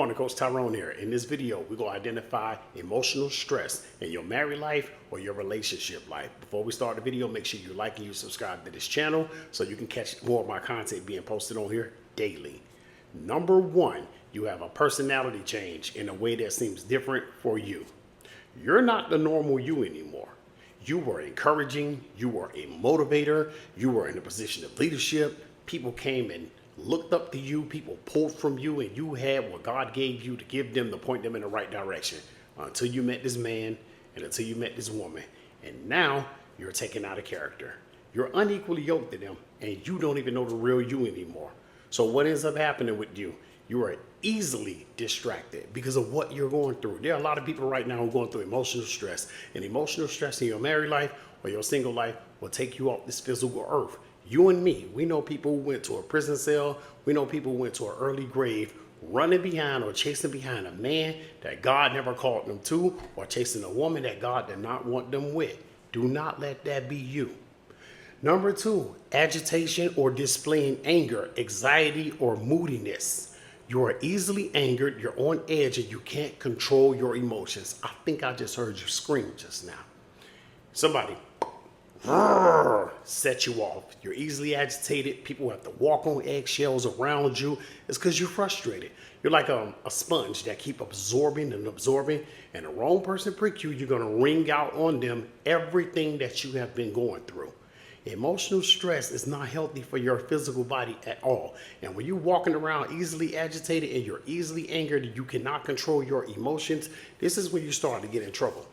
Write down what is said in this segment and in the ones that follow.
partner, Coach Tyrone here. In this video, we're going to identify emotional stress in your married life or your relationship life. Before we start the video, make sure you like and you subscribe to this channel so you can catch more of my content being posted on here daily. Number one, you have a personality change in a way that seems different for you. You're not the normal you anymore. You were encouraging, you were a motivator, you were in a position of leadership. People came and looked up to you, people pulled from you, and you had what God gave you to give them to point them in the right direction until you met this man and until you met this woman. And now you're taken out of character. You're unequally yoked to them, and you don't even know the real you anymore. So what ends up happening with you? You are easily distracted because of what you're going through. There are a lot of people right now who are going through emotional stress, and emotional stress in your married life or your single life will take you off this physical earth. You and me, we know people who went to a prison cell. We know people who went to an early grave running behind or chasing behind a man that God never called them to, or chasing a woman that God did not want them with. Do not let that be you. Number two, agitation or displaying anger, anxiety, or moodiness. You are easily angered, you're on edge, and you can't control your emotions. I think I just heard you scream just now. Somebody set you off. You're easily agitated. People have to walk on eggshells around you. It's because you're frustrated. You're like a sponge that keep absorbing and absorbing, and the wrong person prick you, you're going to wring out on them everything that you have been going through. Emotional stress is not healthy for your physical body at all. And when you're walking around easily agitated and you're easily angered and you cannot control your emotions, this is when you start to get in trouble.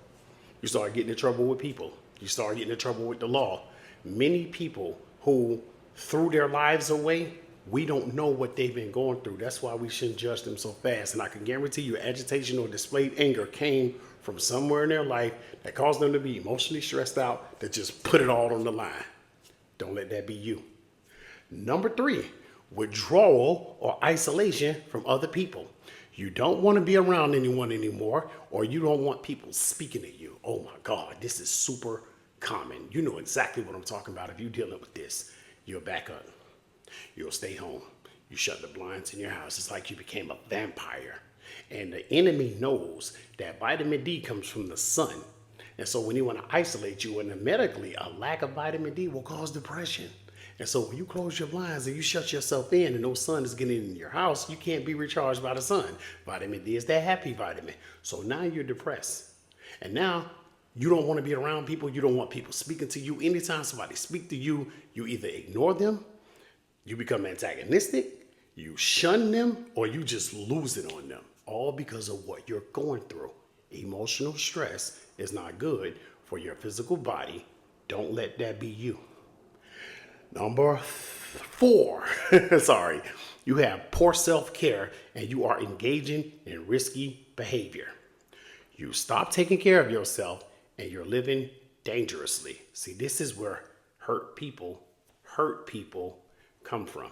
You start getting in trouble with people. You start getting in trouble with the law. Many people who threw their lives away, we don't know what they've been going through. That's why we shouldn't judge them so fast. And I can guarantee you agitation or displayed anger came from somewhere in their life that caused them to be emotionally stressed out, that just put it all on the line. Don't let that be you. Number three, withdrawal or isolation from other people. You don't want to be around anyone anymore, or you don't want people speaking to you. Oh my God, this is super common. You know exactly what I'm talking about if you're dealing with this. You'll back up. You'll stay home. You shut the blinds in your house. It's like you became a vampire. And the enemy knows that vitamin D comes from the sun. And so when you want to isolate you, and medically, a lack of vitamin D will cause depression. And so when you close your blinds and you shut yourself in and no sun is getting in your house, you can't be recharged by the sun. Vitamin D is that happy vitamin. So now you're depressed. And now you don't want to be around people. You don't want people speaking to you. Anytime somebody speaks to you, you either ignore them, you become antagonistic, you shun them, or you just lose it on them. All because of what you're going through. Emotional stress is not good for your physical body. Don't let that be you. Number four, sorry, you have poor self-care and you are engaging in risky behavior. You stop taking care of yourself and you're living dangerously. See, this is where hurt people come from.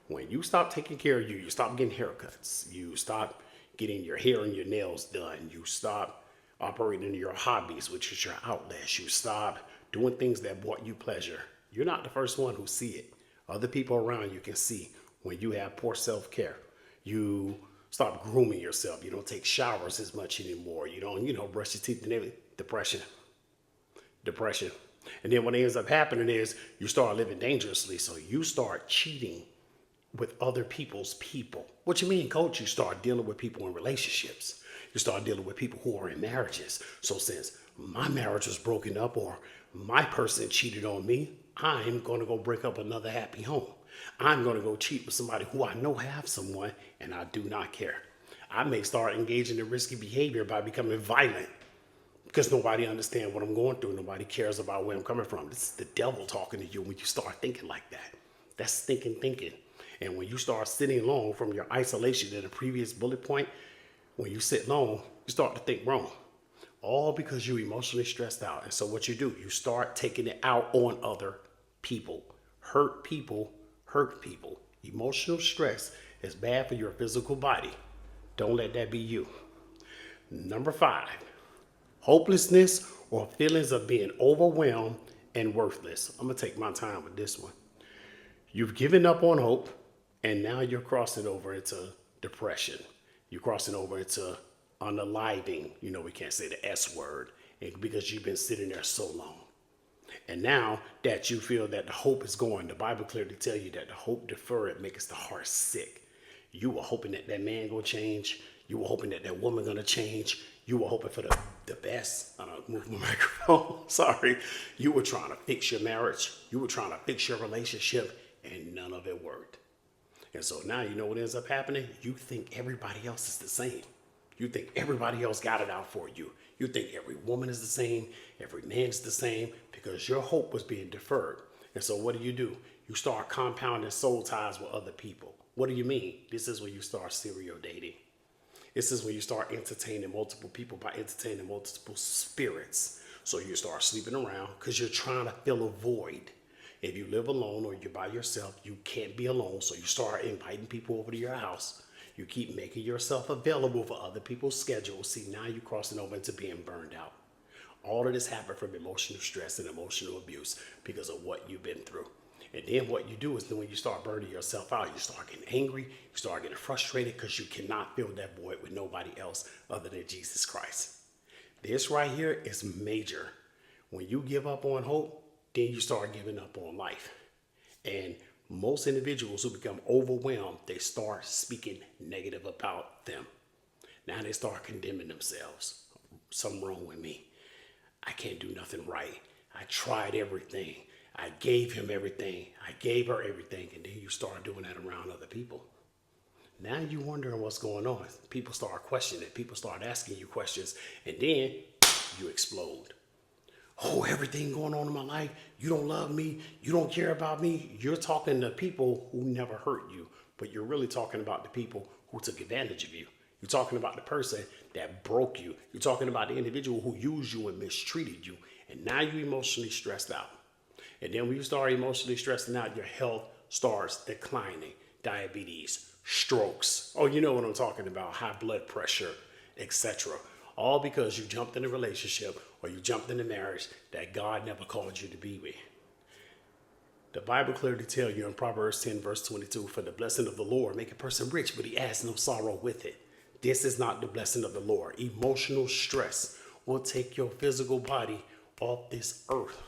When you stop taking care of you, you stop getting haircuts, you stop getting your hair and your nails done, you stop operating your hobbies, which is your outlets, you stop doing things that brought you pleasure. You're not the first one who see it. Other people around you can see when you have poor self-care. You stop grooming yourself. You don't take showers as much anymore. You don't, brush your teeth and everything. Depression. And then what ends up happening is you start living dangerously. So you start cheating with other people's people. What you mean, coach? You start dealing with people in relationships. You start dealing with people who are in marriages. So since my marriage was broken up or my person cheated on me, I'm going to go break up another happy home. I'm going to go cheat with somebody who I know have someone, and I do not care. I may start engaging in risky behavior by becoming violent because nobody understands what I'm going through. Nobody cares about where I'm coming from. This is the devil talking to you when you start thinking like that. That's thinking. And when you start sitting long from your isolation in the previous bullet point, when you sit long, you start to think wrong. All because you're emotionally stressed out. And so what you do, you start taking it out on other people. Hurt people. Emotional stress is bad for your physical body. Don't let that be you. Number five, hopelessness or feelings of being overwhelmed and worthless. I'm going to take my time with this one. You've given up on hope, and now you're crossing over into depression. You're crossing over into unaliving. You know, we can't say the S word because you've been sitting there so long. And now that you feel that the hope is gone, the Bible clearly tells you that the hope deferred makes the heart sick. You were hoping that that man gonna change. You were hoping that that woman gonna change. You were hoping for the best. I don't move my microphone. Sorry. You were trying to fix your marriage. You were trying to fix your relationship, and none of it worked. And so now you know what ends up happening? You think everybody else is the same. You think everybody else got it out for you. You think every woman is the same, every man is the same, because your hope was being deferred. And so what do? You start compounding soul ties with other people. What do you mean? This is when you start serial dating. This is when you start entertaining multiple people by entertaining multiple spirits. So you start sleeping around because you're trying to fill a void. If you live alone or you're by yourself, you can't be alone. So you start inviting people over to your house. You keep making yourself available for other people's schedules. See, now you're crossing over into being burned out. All of this happened from emotional stress and emotional abuse because of what you've been through. And then what you do is then when you start burning yourself out, you start getting angry, you start getting frustrated because you cannot fill that void with nobody else other than Jesus Christ. This right here is major. When you give up on hope, then you start giving up on life. And most individuals who become overwhelmed, they start speaking negative about them. Now they start condemning themselves. Something wrong with me. I can't do nothing right. I tried everything. I gave him everything. I gave her everything. And then you start doing that around other people. Now you're wondering what's going on. People start questioning. People start asking you questions. And then you explode. Oh, everything going on in my life. You don't love me. You don't care about me. You're talking to people who never hurt you. But you're really talking about the people who took advantage of you. You're talking about the person that broke you. You're talking about the individual who used you and mistreated you. And now you're emotionally stressed out. And then when you start emotionally stressing out, your health starts declining. Diabetes, strokes. Oh, you know what I'm talking about. High blood pressure, etc. All because you jumped in a relationship or you jumped in a marriage that God never called you to be with. The Bible clearly tells you in Proverbs 10 verse 22, for the blessing of the Lord make a person rich, but he adds no sorrow with it. This is not the blessing of the Lord. Emotional stress will take your physical body off this earth.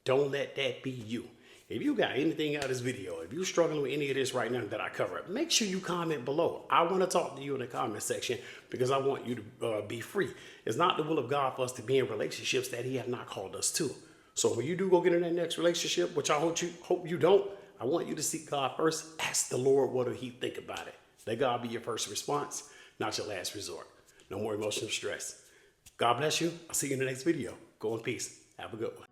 Don't let that be you. If you got anything out of this video, if you're struggling with any of this right now that I cover, make sure you comment below. I want to talk to you in the comment section because I want you to be free. It's not the will of God for us to be in relationships that he has not called us to. So when you do go get in that next relationship, which I hope you don't, I want you to seek God first. Ask the Lord what do he think about it. Let God be your first response, not your last resort. No more emotional stress. God bless you. I'll see you in the next video. Go in peace. Have a good one.